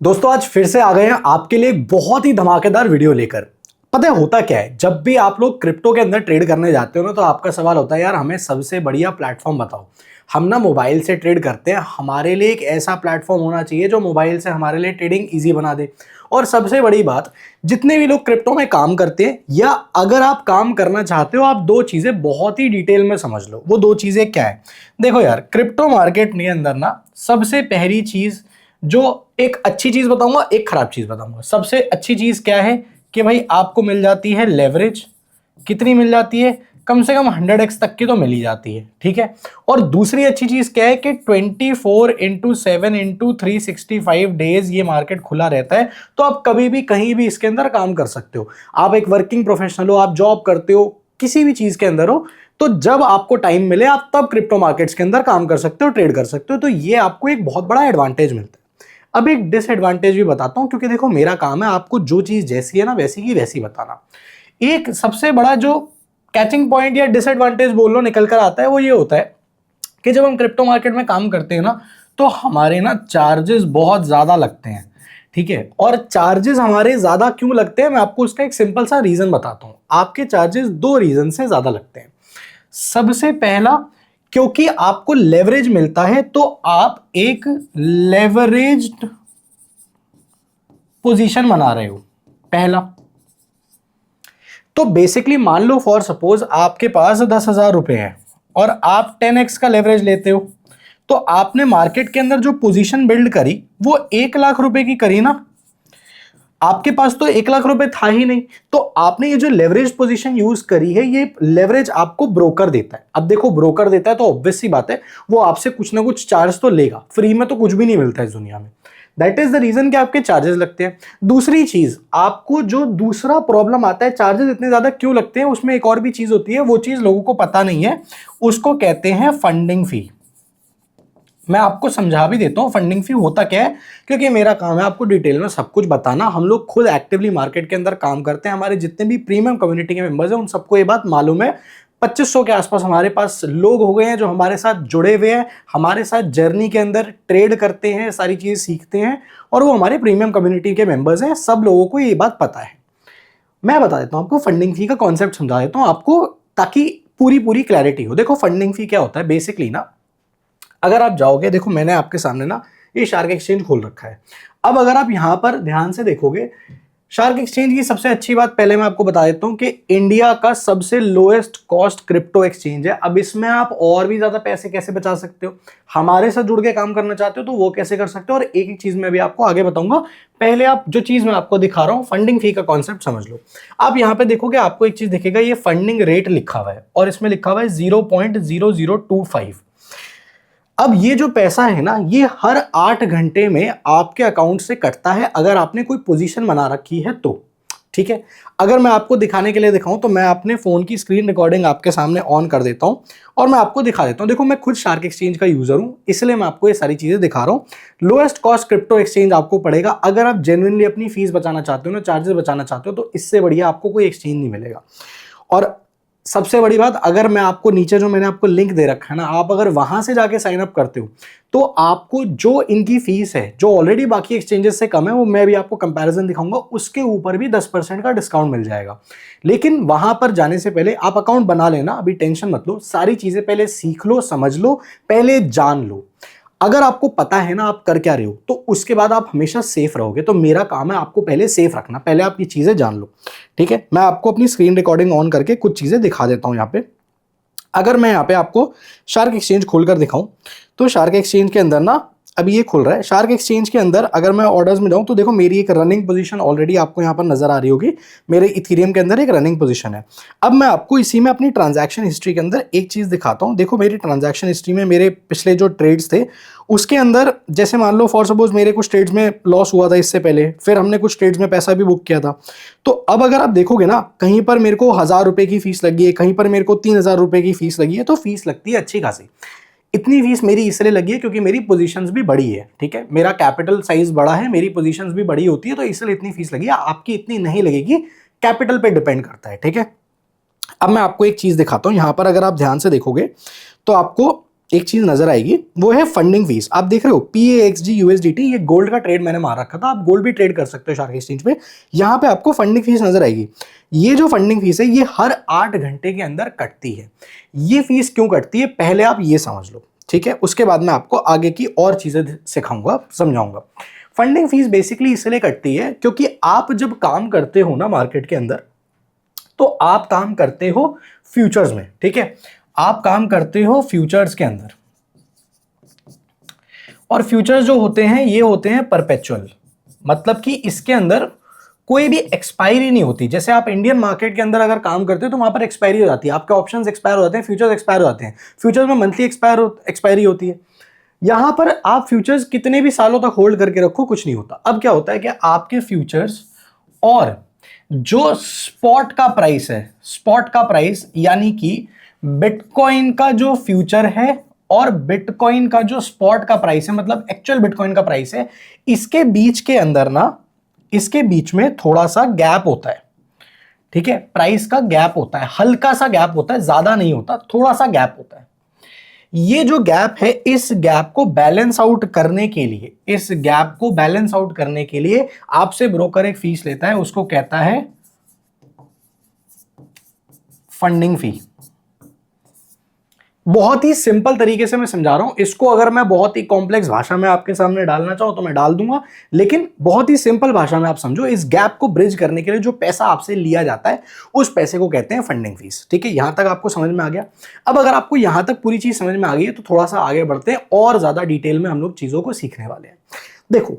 दोस्तों आज फिर से आ गए हैं आपके लिए एक बहुत ही धमाकेदार वीडियो लेकर। पता है होता क्या है, जब भी आप लोग क्रिप्टो के अंदर ट्रेड करने जाते हो ना तो आपका सवाल होता है यार हमें सबसे बढ़िया प्लेटफॉर्म बताओ। हम ना मोबाइल से ट्रेड करते हैं, हमारे लिए एक ऐसा प्लेटफॉर्म होना चाहिए जो मोबाइल से हमारे लिए ट्रेडिंग ईजी बना दे। और सबसे बड़ी बात, जितने भी लोग क्रिप्टो में काम करते हैं या अगर आप काम करना चाहते हो, आप दो चीजें बहुत ही डिटेल में समझ लो। वो दो चीजें क्या है? देखो यार, क्रिप्टो मार्केट के अंदर ना सबसे पहली चीज, जो एक अच्छी चीज बताऊंगा एक खराब चीज बताऊंगा। सबसे अच्छी चीज क्या है कि भाई आपको मिल जाती है लेवरेज। कितनी मिल जाती है? कम से कम 100x तक की तो मिल ही जाती है, ठीक है। और दूसरी अच्छी चीज क्या है कि 24x7x365 डेज ये मार्केट खुला रहता है, तो आप कभी भी कहीं भी इसके अंदर काम कर सकते हो। आप एक वर्किंग प्रोफेशनल हो, आप जॉब करते हो, किसी भी चीज के अंदर हो, तो जब आपको टाइम मिले आप तब क्रिप्टो मार्केट्स के अंदर काम कर सकते हो, ट्रेड कर सकते हो। तो ये आपको एक बहुत बड़ा एडवांटेज मिलता है। अब एक डिसएडवांटेज भी बताता हूं, क्योंकि देखो मेरा काम है आपको जो चीज जैसी है ना वैसी की वैसी बताना। एक सबसे बड़ा जो कैचिंग पॉइंट या डिसएडवांटेज बोल लो निकल कर आता है, वो ये होता है कि जब हम क्रिप्टो मार्केट में काम करते हैं ना तो हमारे ना चार्जेस बहुत ज्यादा लगते हैं, ठीक है। और चार्जेस हमारे ज्यादा क्यों लगते हैं, मैं आपको उसका एक सिंपल सा रीजन बताता हूं। आपके चार्जेस दो रीजन से ज्यादा लगते हैं। सबसे पहला, क्योंकि आपको लेवरेज मिलता है, तो आप एक लेवरेज्ड पोजीशन बना रहे हो, पहला। तो बेसिकली मान लो फॉर सपोज आपके पास 10,000 रुपए हैं और आप 10x का लेवरेज लेते हो, तो आपने मार्केट के अंदर जो पोजीशन बिल्ड करी वो 1 लाख रुपए की करी ना। आपके पास तो 1 लाख रुपए था ही नहीं, तो आपने ये जो लेवरेज पोजीशन यूज करी है, ये लेवरेज आपको ब्रोकर देता है। अब देखो ब्रोकर देता है तो ऑब्वियस सी बात है वो आपसे कुछ ना कुछ चार्ज तो लेगा, फ्री में तो कुछ भी नहीं मिलता इस दुनिया में। दैट इज द रीजन कि आपके चार्जेस लगते हैं। दूसरी चीज, आपको जो दूसरा प्रॉब्लम आता है चार्जेस इतने ज्यादा क्यों लगते हैं, उसमें एक और भी चीज होती है, वो चीज लोगों को पता नहीं है, उसको कहते हैं फंडिंग फी। मैं आपको समझा भी देता हूं फंडिंग फी होता क्या है, क्योंकि मेरा काम है आपको डिटेल में सब कुछ बताना। हम लोग खुद एक्टिवली मार्केट के अंदर काम करते हैं, हमारे जितने भी प्रीमियम कम्युनिटी के मेंबर्स हैं उन सबको ये बात मालूम है। 2500 के आसपास हमारे पास लोग हो गए हैं जो हमारे साथ जुड़े हुए हैं, हमारे साथ जर्नी के अंदर ट्रेड करते हैं, सारी चीजें सीखते हैं, और वो हमारे प्रीमियम कम्युनिटी के मेंबर्स हैं। सब लोगों को ये बात पता है। मैं बता देता हूं आपको, फंडिंग फी का कॉन्सेप्ट समझा देता हूं आपको ताकि पूरी पूरी क्लैरिटी हो। देखो फंडिंग फी क्या होता है बेसिकली ना, अगर आप जाओगे, देखो मैंने आपके सामने ना ये शार्क एक्सचेंज खोल रखा है। अब अगर आप यहां पर ध्यान से देखोगे, शार्क एक्सचेंज की सबसे अच्छी बात पहले मैं आपको बता देता हूं कि इंडिया का सबसे लोएस्ट कॉस्ट क्रिप्टो एक्सचेंज है। अब इसमें आप और भी ज्यादा पैसे कैसे बचा सकते हो, हमारे साथ जुड़ के काम करना चाहते हो तो वो कैसे कर सकते हो, और एक एक चीज मैं भी आपको आगे बताऊंगा। पहले आप जो चीज मैं आपको दिखा रहा हूं, फंडिंग फी का कॉन्सेप्ट समझ लो। आप यहां पे देखोगे आपको एक चीज दिखेगा, ये फंडिंग रेट लिखा हुआ है और इसमें लिखा हुआ है 0.0025। अब ये जो पैसा है ना, ये हर 8 घंटे में आपके अकाउंट से कटता है अगर आपने कोई पोजीशन बना रखी है तो, ठीक है। अगर मैं आपको दिखाने के लिए दिखाऊं तो मैं अपने फोन की स्क्रीन रिकॉर्डिंग आपके सामने ऑन कर देता हूं और मैं आपको दिखा देता हूं। देखो मैं खुद शार्क एक्सचेंज का यूजर हूं, इसलिए मैं आपको ये सारी चीजें दिखा रहा हूं। लोएस्ट कॉस्ट क्रिप्टो एक्सचेंज आपको पड़ेगा अगर आप जेन्युइनली अपनी फीस बचाना चाहते हो ना, चार्जेस बचाना चाहते हो, तो इससे बढ़िया आपको कोई एक्सचेंज नहीं मिलेगा। और सबसे बड़ी बात, अगर मैं आपको नीचे जो मैंने आपको लिंक दे रखा है ना, आप अगर वहां से जाके साइन अप करते हो तो आपको जो इनकी फीस है जो ऑलरेडी बाकी एक्सचेंजेस से कम है, वो मैं भी आपको कंपैरिजन दिखाऊंगा, उसके ऊपर भी 10% का डिस्काउंट मिल जाएगा। लेकिन वहां पर जाने से पहले आप अकाउंट बना लेना, अभी टेंशन मत लो, सारी चीजें पहले सीख लो, समझ लो, पहले जान लो। अगर आपको पता है ना आप कर क्या रहे हो तो उसके बाद आप हमेशा सेफ रहोगे। तो मेरा काम है आपको पहले सेफ रखना, पहले आप ये चीजें जान लो, ठीक है। मैं आपको अपनी स्क्रीन रिकॉर्डिंग ऑन करके कुछ चीजें दिखा देता हूं। यहाँ पे अगर मैं यहाँ पे आपको शार्क एक्सचेंज खोलकर दिखाऊं तो शार्क एक्सचेंज के अंदर ना अभी ये खुल रहा है। शार्क एक्सचेंज के अंदर अगर मैं ऑर्डर्स में जाऊं तो देखो मेरी एक रनिंग पोजीशन ऑलरेडी आपको यहाँ पर नजर आ रही होगी। मेरे इथेरियम के अंदर एक रनिंग पोजीशन है। अब मैं आपको इसी में अपनी ट्रांजैक्शन हिस्ट्री के अंदर एक चीज दिखाता हूँ। देखो मेरी ट्रांजैक्शन हिस्ट्री में मेरे पिछले जो ट्रेड्स थे उसके अंदर, जैसे मान लो फॉर सपोज मेरे कुछ ट्रेड्स में लॉस हुआ था इससे पहले, फिर हमने कुछ ट्रेड्स में पैसा भी बुक किया था। तो अब अगर आप देखोगे ना, कहीं पर मेरे को 1,000 रुपए की फीस लगी है, कहीं पर मेरे को 3,000 रुपए की फीस लगी है, तो फीस लगती है अच्छी खासी। इतनी फीस मेरी इसलिए लगी है क्योंकि मेरी पोजीशंस भी बड़ी है, ठीक है। मेरा कैपिटल साइज बड़ा है, मेरी पोजीशंस भी बड़ी होती है, तो इसलिए इतनी फीस लगी है। आपकी इतनी नहीं लगेगी, कैपिटल पे डिपेंड करता है, ठीक है। अब मैं आपको एक चीज दिखाता हूं। यहां पर अगर आप ध्यान से देखोगे तो आपको एक चीज नजर आएगी, वो है फंडिंग फीस। आप देख रहे हो PAXG USDT, ये गोल्ड का ट्रेड मैंने मार रखा था, आप गोल्ड भी ट्रेड कर सकते हो शार्क एक्सचेंज पे। यहां पे आपको फंडिंग फीस नजर आएगी। ये जो फंडिंग फीस है ये हर 8 घंटे के अंदर कटती है। ये फीस क्यों कटती है पहले आप ये समझ लो, ठीक है, उसके बाद मैं आपको आगे की और चीजें सिखाऊंगा, समझाऊंगा। फंडिंग फीस बेसिकली इसलिए कटती है क्योंकि आप जब काम करते हो ना मार्केट के अंदर, तो आप काम करते हो फ्यूचर्स में, ठीक है, आप काम करते हो फ्यूचर्स के अंदर, और फ्यूचर्स जो होते हैं ये होते हैं परपेचुअल, मतलब कि इसके अंदर कोई भी एक्सपायरी नहीं होती। जैसे आप इंडियन मार्केट के अंदर अगर काम करते हो तो वहां पर एक्सपायरी हो जाती है, आपके ऑप्शंस एक्सपायर हो जाते हैं, फ्यूचर्स एक्सपायर हो जाते हैं, फ्यूचर्स में मंथली एक्सपायरी होती है। यहां पर आप फ्यूचर्स कितने भी सालों तक होल्ड करके रखो कुछ नहीं होता। अब क्या होता है कि आपके फ्यूचर्स और जो स्पॉट का प्राइस है, स्पॉट का प्राइस यानी कि बिटकॉइन का जो फ्यूचर है और बिटकॉइन का जो स्पॉट का प्राइस है, मतलब एक्चुअल बिटकॉइन का प्राइस है, इसके बीच के अंदर ना, इसके बीच में थोड़ा सा गैप होता है, ठीक है, प्राइस का गैप होता है, हल्का सा गैप होता है, ज्यादा नहीं होता, थोड़ा सा गैप होता है। ये जो गैप है, इस गैप को बैलेंस आउट करने के लिए, इस गैप को बैलेंस आउट करने के लिए आपसे ब्रोकर एक फीस लेता है, उसको कहता है फंडिंग फी। बहुत ही सिंपल तरीके से मैं समझा रहा हूं इसको, अगर मैं बहुत ही कॉम्प्लेक्स भाषा में आपके सामने डालना चाहूं तो मैं डाल दूंगा, लेकिन बहुत ही सिंपल भाषा में आप समझो। इस गैप को ब्रिज करने के लिए जो पैसा आपसे लिया जाता है उस पैसे को कहते हैं फंडिंग फीस, ठीक है। यहां तक आपको समझ में आ गया। अब अगर आपको यहां तक पूरी चीज समझ में आ गई है तो थोड़ा सा आगे बढ़ते हैं और ज्यादा डिटेल में हम लोग चीजों को सीखने वाले हैं। देखो,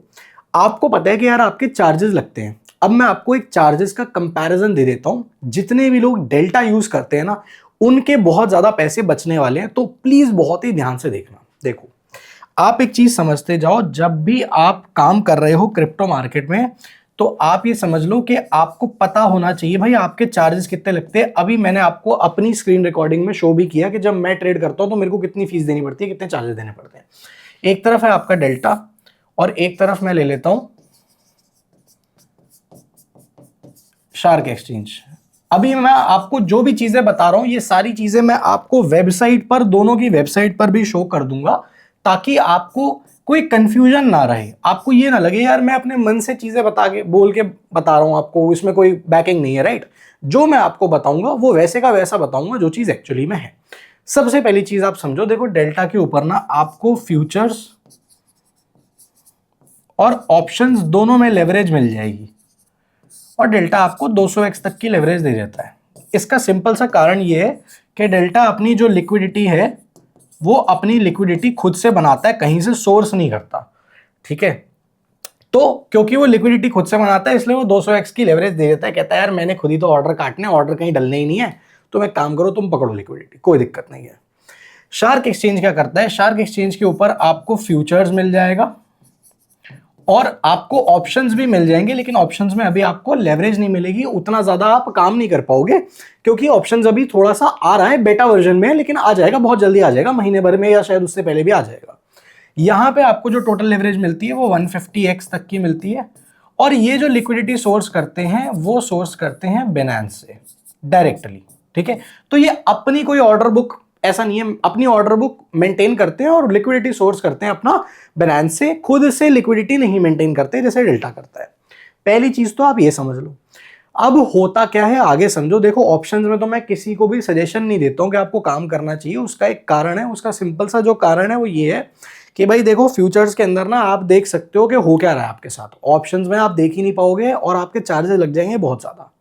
आपको पता है कि यार आपके चार्जेस लगते हैं। अब मैं आपको एक चार्जेस का कंपैरिजन दे देता हूं। जितने भी लोग डेल्टा यूज करते हैं ना, उनके बहुत ज्यादा पैसे बचने वाले हैं, तो प्लीज बहुत ही ध्यान से देखना। देखो, आप एक चीज समझते जाओ, जब भी आप काम कर रहे हो क्रिप्टो मार्केट में, तो आप ये समझ लो कि आपको पता होना चाहिए भाई आपके चार्जेस कितने लगते हैं। अभी मैंने आपको अपनी स्क्रीन रिकॉर्डिंग में शो भी किया कि जब मैं ट्रेड करता हूं तो मेरे को कितनी फीस देनी पड़ती है, कितने चार्जेस देने पड़ते हैं। एक तरफ है आपका डेल्टा और एक तरफ मैं ले लेता हूं शार्क एक्सचेंज। अभी मैं आपको जो भी चीजें बता रहा हूं ये सारी चीजें मैं आपको वेबसाइट पर, दोनों की वेबसाइट पर भी शो कर दूंगा, ताकि आपको कोई कंफ्यूजन ना रहे, आपको ये ना लगे यार मैं अपने मन से चीजें बता के बोल के बता रहा हूं आपको, इसमें कोई बैकिंग नहीं है, राइट। जो मैं आपको बताऊंगा वो वैसे का वैसा बताऊंगा जो चीज एक्चुअली में है। सबसे पहली चीज आप समझो, देखो डेल्टा के ऊपर ना आपको फ्यूचर्स और ऑप्शंस दोनों में लेवरेज मिल जाएगी, और डेल्टा आपको 200x तक की लेवरेज दे देता है। इसका सिंपल सा कारण ये है कि डेल्टा अपनी जो लिक्विडिटी है वो अपनी लिक्विडिटी खुद से बनाता है, कहीं से सोर्स नहीं करता, ठीक है। तो क्योंकि वो लिक्विडिटी खुद से बनाता है इसलिए वो 200x की लेवरेज दे देता है। कहता है यार मैंने खुद ही तो ऑर्डर काटने, ऑर्डर कहीं डलने ही नहीं है, तो मैं काम करो तुम पकड़ो लिक्विडिटी, कोई दिक्कत नहीं है। शार्क एक्सचेंज क्या करता है, शार्क एक्सचेंज के ऊपर आपको फ्यूचर्स मिल जाएगा और आपको ऑप्शंस भी मिल जाएंगे, लेकिन ऑप्शंस में अभी आपको लेवरेज नहीं मिलेगी, उतना ज्यादा आप काम नहीं कर पाओगे, क्योंकि ऑप्शंस अभी थोड़ा सा आ रहा है, बेटा वर्जन में है, लेकिन आ जाएगा, बहुत जल्दी आ जाएगा, महीने भर में या शायद उससे पहले भी आ जाएगा। यहां पे आपको जो टोटल लेवरेज मिलती है वो 150x तक की मिलती है, और ये जो लिक्विडिटी सोर्स करते हैं वो सोर्स करते हैं बिनांस से डायरेक्टली, ठीक है। तो ये अपनी कोई ऑर्डर बुक ऐसा नहीं है, अपनी ऑर्डर बुक मेंटेन करते हैं और लिक्विडिटी सोर्स करते हैं अपना बिनांस से, खुद से लिक्विडिटी नहीं मेंटेन करते जैसे डेल्टा करता है। पहली चीज तो आप ये समझ लो। अब होता क्या है आगे समझो। देखो, ऑप्शंस में तो मैं किसी को भी सजेशन नहीं देता हूं कि आपको काम करना चाहिए, उसका एक कारण है, उसका सिंपल सा जो कारण है वो ये है कि भाई देखो, फ्यूचर्स के अंदर ना आप देख सकते हो कि हो क्या रहा है आपके साथ। ऑप्शंस में आप देख ही नहीं पाओगे और आपके चार्जेस लग जाएंगे बहुत ज्यादा,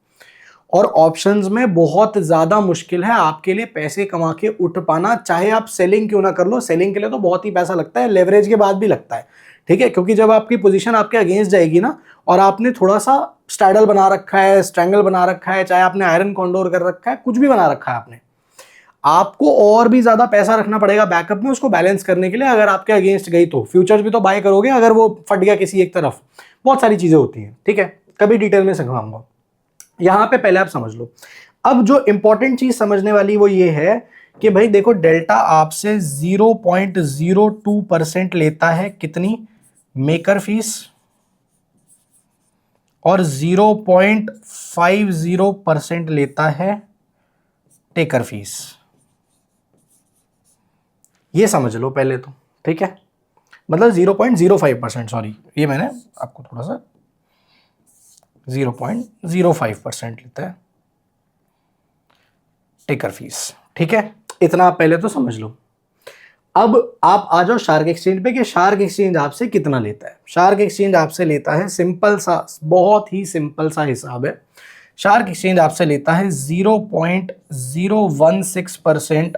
और ऑप्शंस में बहुत ज्यादा मुश्किल है आपके लिए पैसे कमा के उठ पाना, चाहे आप सेलिंग क्यों ना कर लो। सेलिंग के लिए तो बहुत ही पैसा लगता है, लेवरेज के बाद भी लगता है, ठीक है, क्योंकि जब आपकी पोजीशन आपके अगेंस्ट जाएगी ना, और आपने थोड़ा सा स्टैडल बना रखा है, स्ट्रैंगल बना रखा है, चाहे आपने आयरन कॉन्डोर कर रखा है, कुछ भी बना रखा है आपने, आपको और भी ज्यादा पैसा रखना पड़ेगा बैकअप में उसको बैलेंस करने के लिए। अगर आपके अगेंस्ट गई तो फ्यूचर्स भी तो बाय करोगे, अगर वो फट गया किसी एक तरफ, बहुत सारी चीजें होती हैं, ठीक है, कभी डिटेल में समझाऊंगा। यहां पे पहले आप समझ लो। अब जो इंपॉर्टेंट चीज समझने वाली वो ये है कि भाई देखो, डेल्टा आपसे 0.02% लेता है, कितनी, मेकर फीस, और 0.50% लेता है टेकर फीस। ये समझ लो पहले तो, ठीक है, मतलब 0.05%, सॉरी ये मैंने आपको थोड़ा सा 0.05% लेता है टेकर फीस, ठीक है, इतना आप पहले तो समझ लो। अब आप आ जाओ शार्क एक्सचेंज पे कि शार्क एक्सचेंज आपसे कितना लेता है। शार्क एक्सचेंज आपसे लेता है, सिंपल सा, बहुत ही सिंपल सा हिसाब है, शार्क एक्सचेंज आपसे लेता है 0.016%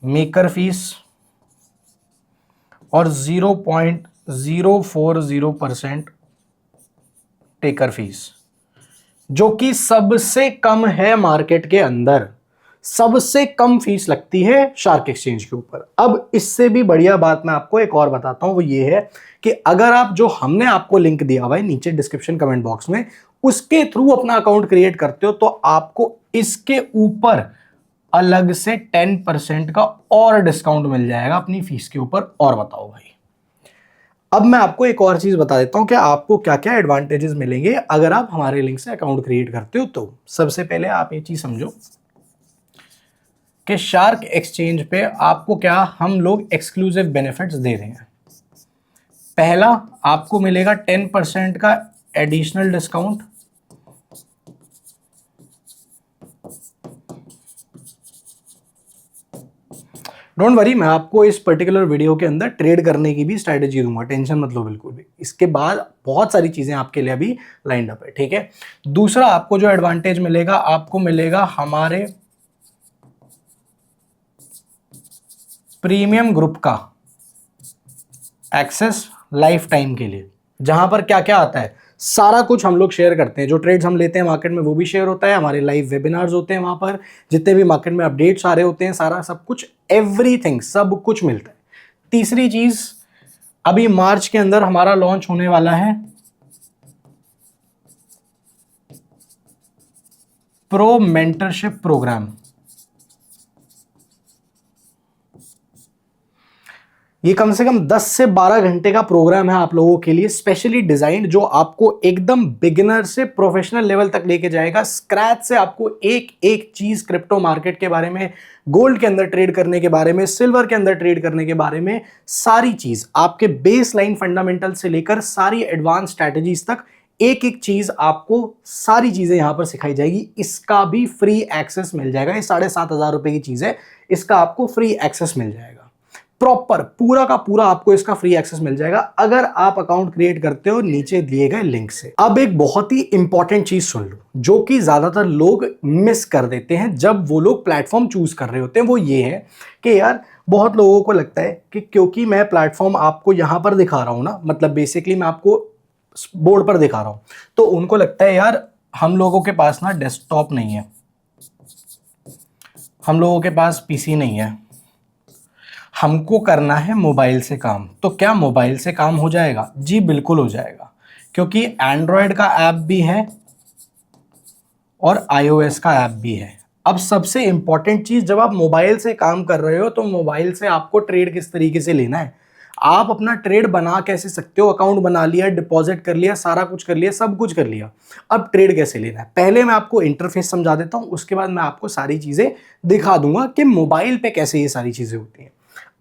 मेकर फीस और 0.040% टेकर फीस, जो कि सबसे कम है मार्केट के अंदर, सबसे कम फीस लगती है शार्क एक्सचेंज के ऊपर। अब इससे भी बढ़िया बात मैं आपको एक और बताता हूं, वो ये है कि अगर आप जो हमने आपको लिंक दिया हुआ है नीचे डिस्क्रिप्शन कमेंट बॉक्स में, उसके थ्रू अपना अकाउंट क्रिएट करते हो तो आपको इसके ऊपर अलग से 10% का और डिस्काउंट मिल जाएगा अपनी फीस के ऊपर। और बताओ भाई, अब मैं आपको एक और चीज बता देता हूं कि आपको क्या क्या एडवांटेजेस मिलेंगे अगर आप हमारे लिंक से अकाउंट क्रिएट करते हो। तो सबसे पहले आप ये चीज समझो कि शार्क एक्सचेंज पे आपको क्या हम लोग एक्सक्लूसिव बेनिफिट्स दे रहे हैं। पहला, आपको मिलेगा 10% का एडिशनल डिस्काउंट, डोंट वरी, मैं आपको इस पर्टिकुलर वीडियो के अंदर ट्रेड करने की भी स्ट्रैटेजी दूंगा, टेंशन मत लो बिल्कुल भी। इसके बाद बहुत सारी चीजें आपके लिए अभी लाइंड अप है, ठीक है। दूसरा, आपको जो एडवांटेज मिलेगा, आपको मिलेगा हमारे प्रीमियम ग्रुप का एक्सेस लाइफ टाइम के लिए, जहां पर क्या क्या आता है, सारा कुछ हम लोग शेयर करते हैं। जो ट्रेड्स हम लेते हैं मार्केट में वो भी शेयर होता है, हमारे लाइव वेबिनार्स होते हैं, वहां पर जितने भी मार्केट में अपडेट्स आ रहे होते हैं, सारा सब कुछ, एवरीथिंग, सब कुछ मिलता है। तीसरी चीज, अभी मार्च के अंदर हमारा लॉन्च होने वाला है प्रो मेंटरशिप प्रोग्राम। ये कम से कम 10 से 12 घंटे का प्रोग्राम है आप लोगों के लिए, स्पेशली डिजाइंड, जो आपको एकदम बिगिनर से प्रोफेशनल लेवल तक लेके जाएगा। स्क्रैच से आपको एक एक चीज क्रिप्टो मार्केट के बारे में, गोल्ड के अंदर ट्रेड करने के बारे में, सिल्वर के अंदर ट्रेड करने के बारे में, सारी चीज आपके बेस लाइन फंडामेंटल से लेकर सारी एडवांस स्ट्रैटेजीज तक, एक एक चीज आपको, सारी चीजें यहां पर सिखाई जाएगी। इसका भी फ्री एक्सेस मिल जाएगा। ये 7,500 रुपए की चीज है, इसका आपको फ्री एक्सेस मिल जाएगा। प्रॉपर पूरा का पूरा आपको इसका फ्री एक्सेस मिल जाएगा अगर आप अकाउंट क्रिएट करते हो नीचे दिए गए लिंक से। अब एक बहुत ही इंपॉर्टेंट चीज सुन लो, जो कि ज्यादातर लोग मिस कर देते हैं जब वो लोग प्लेटफॉर्म चूज कर रहे होते हैं। वो ये है कि यार, बहुत लोगों को लगता है कि क्योंकि मैं प्लेटफॉर्म आपको यहां पर दिखा रहा हूं ना, मतलब बेसिकली मैं आपको बोर्ड पर दिखा रहा हूं, तो उनको लगता है यार हम लोगों के पास ना डेस्कटॉप नहीं है, हम लोगों के पास पीसी नहीं है, हमको करना है मोबाइल से काम। तो क्या मोबाइल से काम हो जाएगा? जी बिल्कुल हो जाएगा, क्योंकि एंड्रॉयड का ऐप भी है और iOS का ऐप भी है। अब सबसे इंपॉर्टेंट चीज, जब आप मोबाइल से काम कर रहे हो तो मोबाइल से आपको ट्रेड किस तरीके से लेना है, आप अपना ट्रेड बना कैसे सकते हो। अकाउंट बना लिया, डिपॉजिट कर लिया, सारा कुछ कर लिया, सब कुछ कर लिया, अब ट्रेड कैसे लेना है। पहले मैं आपको इंटरफेस समझा देता हूं, उसके बाद मैं आपको सारी चीजें दिखा दूंगा कि मोबाइल पे कैसे ये सारी चीजें होती हैं।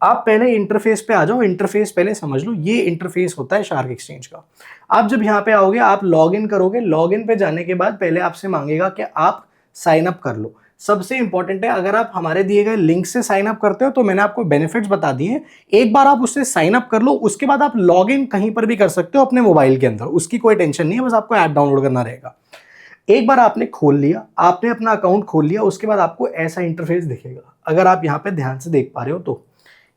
आप पहले इंटरफेस पे आ जाओ, इंटरफेस पहले समझ लो। ये इंटरफेस होता है शार्क एक्सचेंज का। आप जब यहाँ पे आओगे, आप लॉग इन करोगे, लॉग इन पे जाने के बाद पहले आपसे मांगेगा कि आप साइन अप कर लो। सबसे इंपॉर्टेंट है, अगर आप हमारे दिए गए लिंक से साइन अप करते हो तो मैंने आपको बेनिफिट्स बता दिए हैं, एक बार आप उससे साइन अप कर लो, उसके बाद आप लॉग इन कहीं पर भी कर सकते हो अपने मोबाइल के अंदर, उसकी कोई टेंशन नहीं है, बस आपको ऐप डाउनलोड करना रहेगा। एक बार आपने खोल लिया, आपने अपना अकाउंट खोल लिया, उसके बाद आपको ऐसा इंटरफेस दिखेगा। अगर आप यहाँ पे ध्यान से देख पा रहे हो तो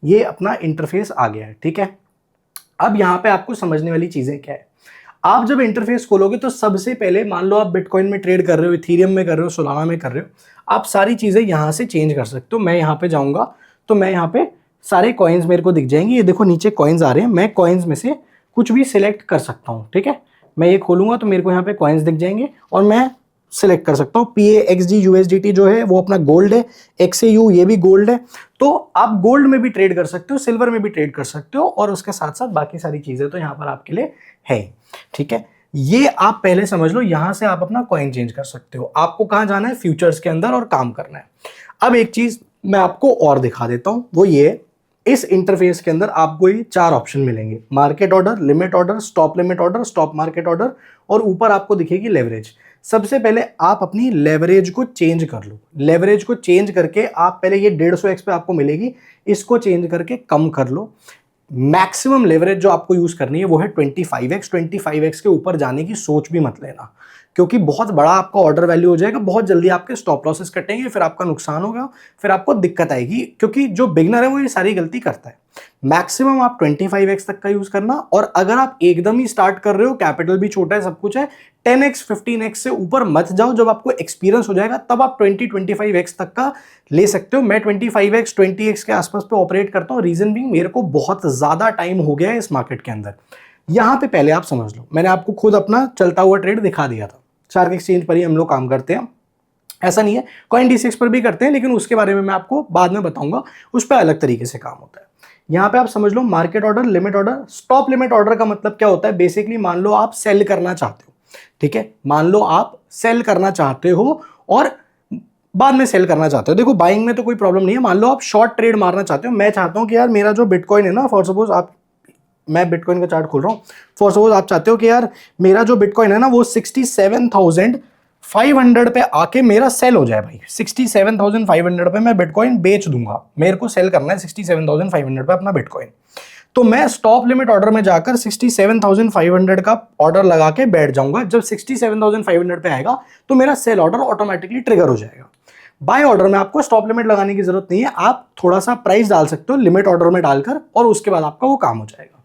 ये अपना इंटरफेस आ गया है, ठीक है। अब यहाँ पे आपको समझने वाली चीजें क्या है, आप जब इंटरफेस खोलोगे तो सबसे पहले, मान लो आप बिटकॉइन में ट्रेड कर रहे हो, इथीरियम में कर रहे हो, सोलाना में कर रहे हो, आप सारी चीजें यहाँ से चेंज कर सकते हो। मैं यहाँ पे जाऊंगा तो मैं यहाँ पे सारे कॉइन्स मेरे को दिख जाएंगे, ये देखो नीचे कॉइन्स आ रहे हैं, मैं कॉइन्स में से कुछ भी सिलेक्ट कर सकता हूँ, ठीक है। मैं ये खोलूंगा तो मेरे को यहाँ पे कॉइन्स दिख जाएंगे और मैं सिलेक्ट कर सकता हूँ। PAXD USDT जो है वो अपना गोल्ड है, XAU ये भी गोल्ड है, तो आप गोल्ड में भी ट्रेड कर सकते हो, सिल्वर में भी ट्रेड कर सकते हो, और उसके साथ साथ बाकी सारी चीजें तो यहाँ पर आपके लिए है, ठीक है। ये आप पहले समझ लो, यहां से आप अपना कॉइन चेंज कर सकते हो। आपको कहां जाना है? फ्यूचर्स के अंदर, और काम करना है। अब एक चीज मैं आपको और दिखा देता हूं, वो ये इस इंटरफेस के अंदर आपको ये 4 ऑप्शन मिलेंगे, market order, limit order, stop limit order, stop market order, और ऊपर आपको दिखेगी लेवरेज। सबसे पहले आप अपनी लेवरेज को चेंज कर लो। लेवरेज को चेंज करके आप पहले ये 150x पे आपको मिलेगी, इसको चेंज करके कम कर लो। मैक्सिमम लेवरेज जो आपको यूज करनी है वो है 25x। 25x के ऊपर जाने की सोच भी मत लेना, क्योंकि बहुत बड़ा आपका ऑर्डर वैल्यू हो जाएगा, बहुत जल्दी आपके स्टॉप लॉसेस कटेंगे, फिर आपका नुकसान होगा, फिर आपको दिक्कत आएगी, क्योंकि जो बिगनर है वो ये सारी गलती करता है। मैक्सिमम आप 25x तक का यूज करना, और अगर आप एकदम ही स्टार्ट कर रहे हो, कैपिटल भी छोटा है, सब कुछ है, 10x 15x से ऊपर मत जाओ। जब आपको एक्सपीरियंस हो जाएगा तब आप 20-25x तक का ले सकते हो। मैं 25x 20x के आसपास पे ऑपरेट करता हूँ, रीजन भी मेरे को बहुत ज्यादा टाइम हो गया है इस मार्केट के अंदर। यहां पे पहले आप समझ लो, मैंने आपको खुद अपना चलता हुआ ट्रेड दिखा दिया था। शार्क एक्सचेंज पर ही हम लोग काम करते हैं, ऐसा नहीं है, CoinDCX पर भी करते हैं, लेकिन उसके बारे में मैं आपको बाद में बताऊंगा, उस पर अलग तरीके से काम होता है। यहां पे आप समझ लो market order, limit order, stop limit order का मतलब क्या होता है। बेसिकली मान लो आप सेल करना चाहते हो, ठीक है, मान लो आप सेल करना चाहते हो और बाद में सेल करना चाहते हो। देखो बाइंग में तो कोई प्रॉब्लम नहीं है, मान लो आप शॉर्ट ट्रेड मारना चाहते हो। मैं चाहता हूं कि यार मेरा जो बिटकॉइन है ना, फॉर सपोज आप, मैं बिटकॉइन का चार्ट खोल रहा हूं, फॉर सपोज आप चाहते हो कि यार मेरा जो बिटकॉइन है ना वो 67,500 पे आके मेरा सेल हो जाए। भाई 67,500 पे मैं बिटकॉइन बेच दूंगा, मेरे को सेल करना है 67,500 पे अपना बिटकॉइन। तो मैं स्टॉप लिमिट ऑर्डर में जाकर 67,500 का ऑर्डर लगा के बैठ जाऊंगा। जब 67,500 पे आएगा तो मेरा सेल ऑर्डर ऑटोमेटिकली ट्रिगर हो जाएगा। बाय ऑर्डर में आपको स्टॉप लिमिट लगाने की जरूरत नहीं है, आप थोड़ा सा प्राइस डाल सकते हो लिमिट ऑर्डर में डालकर, और उसके बाद आपका वो काम हो जाएगा।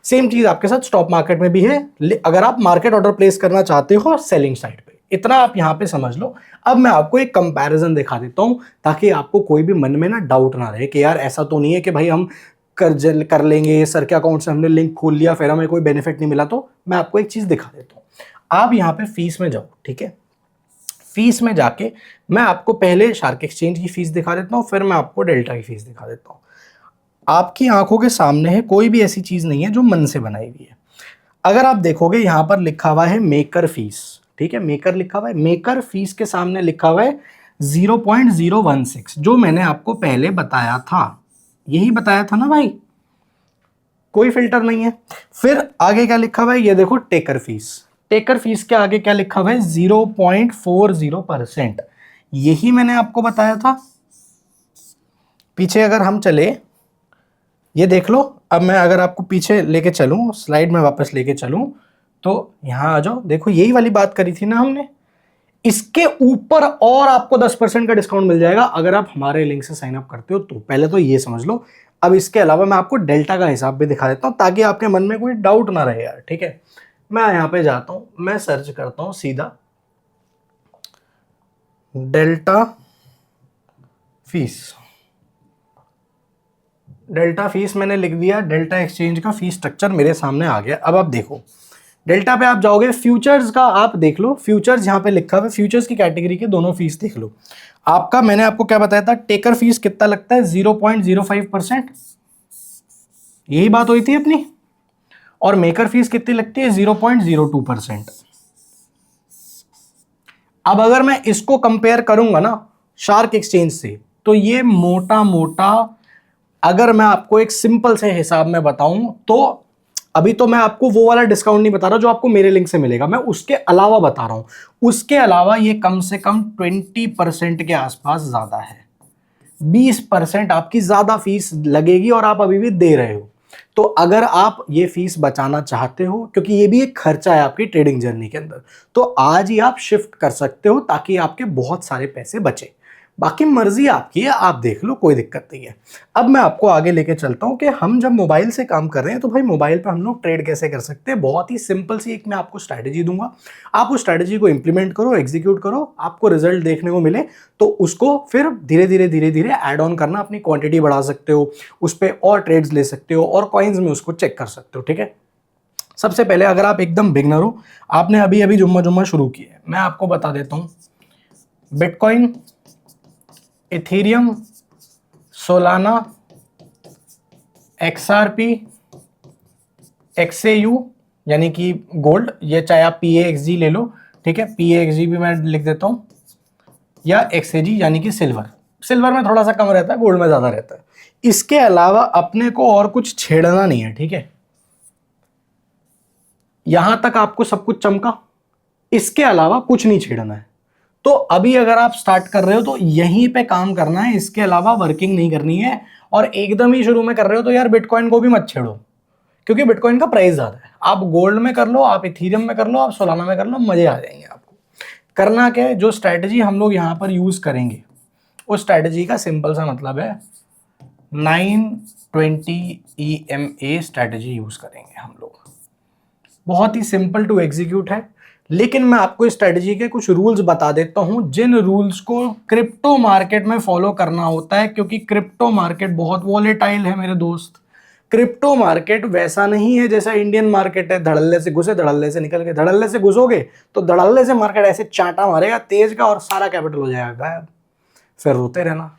सेम चीज आपके साथ स्टॉक मार्केट में भी है, अगर आप मार्केट ऑर्डर प्लेस करना चाहते हो सेलिंग साइड पे। इतना आप यहां पे समझ लो। अब मैं आपको एक कंपैरिजन दिखा देता हूं, ताकि आपको कोई भी मन में ना डाउट ना रहे कि यार ऐसा तो नहीं है कि भाई हम कर लेंगे, सर के अकाउंट से हमने लिंक खोल लिया फिर हमें कोई बेनिफिट नहीं मिला। तो मैं आपको एक चीज दिखा देता हूं, आप यहां पे फीस में जाओ, ठीक है। फीस में जाके मैं आपको पहले शार्क एक्सचेंज की फीस दिखा देता हूं, फिर मैं आपको डेल्टा की फीस दिखा देता हूं। आपकी आंखों के सामने है, कोई भी ऐसी चीज नहीं है जो मन से बनाई हुई है। अगर आप देखोगे यहां पर लिखा हुआ है मेकर फीस, ठीक है, मेकर लिखा हुआ है, मेकर फीस के सामने लिखा हुआ है 0.016, जो मैंने आपको पहले बताया था, यही बताया था ना भाई, कोई फिल्टर नहीं है। फिर आगे क्या लिखा हुआ है, ये देखो टेकर फीस, टेकर फीस के आगे क्या लिखा हुआ है 0.40%, यही मैंने आपको बताया था। पीछे अगर हम चले, ये देख लो, अब मैं अगर आपको पीछे लेके चलूं, स्लाइड में वापस लेके चलूं, तो यहां आ जाओ, देखो यही वाली बात करी थी ना हमने। इसके ऊपर और आपको 10% का डिस्काउंट मिल जाएगा अगर आप हमारे लिंक से साइन अप करते हो। तो पहले तो ये समझ लो। अब इसके अलावा मैं आपको डेल्टा का हिसाब भी दिखा देता हूं, ताकि आपके मन में कोई डाउट ना रहे यार, ठीक है। मैं यहां पे जाता हूं, मैं सर्च करता हूं सीधा डेल्टा फीस। डेल्टा फीस मैंने लिख दिया, डेल्टा एक्सचेंज का फीस स्ट्रक्चर मेरे सामने आ गया। अब आप देखो, डेल्टा पे आप जाओगे, फ्यूचर्स का आप देख लो, फ्यूचर्स यहां पे लिखा हुआ है, फ्यूचर्स की कैटेगरी के दोनों फीस देख लो। आपका मैंने आपको क्या बताया था, टेकर फीस कितना लगता है 0.05%, यही बात हुई थी अपनी। और मेकर फीस कितनी लगती है 0.02%। अब अगर मैं इसको कंपेयर करूंगा ना शार्क एक्सचेंज से, तो ये मोटा मोटा, अगर मैं आपको एक सिंपल से हिसाब में बताऊं, तो अभी तो मैं आपको वो वाला डिस्काउंट नहीं बता रहा जो आपको मेरे लिंक से मिलेगा, मैं उसके अलावा बता रहा हूं। उसके अलावा ये कम से कम 20% के आसपास ज्यादा है, 20% आपकी ज्यादा फीस लगेगी, और आप अभी भी दे रहे हो। तो अगर आप ये फीस बचाना चाहते हो, क्योंकि ये भी एक खर्चा है आपकी ट्रेडिंग जर्नी के अंदर, तो आज ही आप शिफ्ट कर सकते हो, ताकि आपके बहुत सारे पैसे बचे। बाकी मर्जी आपकी है, आप देख लो, कोई दिक्कत नहीं है। अब मैं आपको आगे लेके चलता हूं कि हम जब मोबाइल से काम कर रहे हैं तो भाई मोबाइल पे हम लोग ट्रेड कैसे कर सकते हैं। बहुत ही सिंपल सी एक मैं आपको स्ट्रैटेजी दूंगा, आप उस स्ट्रैटेजी को इंप्लीमेंट करो, एग्जीक्यूट करो, आपको रिजल्ट देखने को मिले तो उसको फिर धीरे धीरे ऐड ऑन करना, अपनी क्वांटिटी बढ़ा सकते हो, उस पर और ट्रेड्स ले सकते हो, और कॉइन्स में उसको चेक कर सकते हो, ठीक है। सबसे पहले अगर आप एकदम बिगनर हो, आपने अभी अभी जुम्मा शुरू किया है, मैं आपको बता देता हूँ, bitcoin, Ethereum, Solana, XRP, XAU यानी कि गोल्ड, ये चाहे आप PAXG ले लो, ठीक है, PAXG भी मैं लिख देता हूं, या XAG यानी कि सिल्वर, सिल्वर में थोड़ा सा कम रहता है, गोल्ड में ज़्यादा रहता है। इसके अलावा अपने को और कुछ छेड़ना नहीं है, ठीक है। यहां तक आपको सब कुछ चमका, इसके अलावा कुछ नहीं छेड़ना है। तो अभी अगर आप स्टार्ट कर रहे हो तो यहीं पे काम करना है, इसके अलावा वर्किंग नहीं करनी है। और एकदम ही शुरू में कर रहे हो तो यार बिटकॉइन को भी मत छेड़ो, क्योंकि बिटकॉइन का प्राइस ज्यादा है। आप गोल्ड में कर लो, आप इथीरियम में कर लो, आप सोलाना में कर लो, मजे आ जाएंगे आपको। करना क्या है, जो स्ट्रैटेजी हम लोग यहां पर यूज करेंगे उस स्ट्रैटेजी का सिंपल सा मतलब है 920 EMA स्ट्रैटेजी यूज करेंगे हम लोग। बहुत ही सिंपल टू एग्जीक्यूट है, लेकिन मैं आपको इस स्ट्रेटजी के कुछ रूल्स बता देता हूं, जिन रूल्स को क्रिप्टो मार्केट में फॉलो करना होता है, क्योंकि क्रिप्टो मार्केट बहुत वॉलेटाइल है मेरे दोस्त। क्रिप्टो मार्केट वैसा नहीं है जैसा इंडियन मार्केट है, धड़ल्ले से घुसे धड़ल्ले से निकल के। धड़ल्ले से घुसोगे तो धड़ल्ले से मार्केट ऐसे चांटा मारेगा तेज का और सारा कैपिटल हो जाएगा गायब, फिर रोते रहना।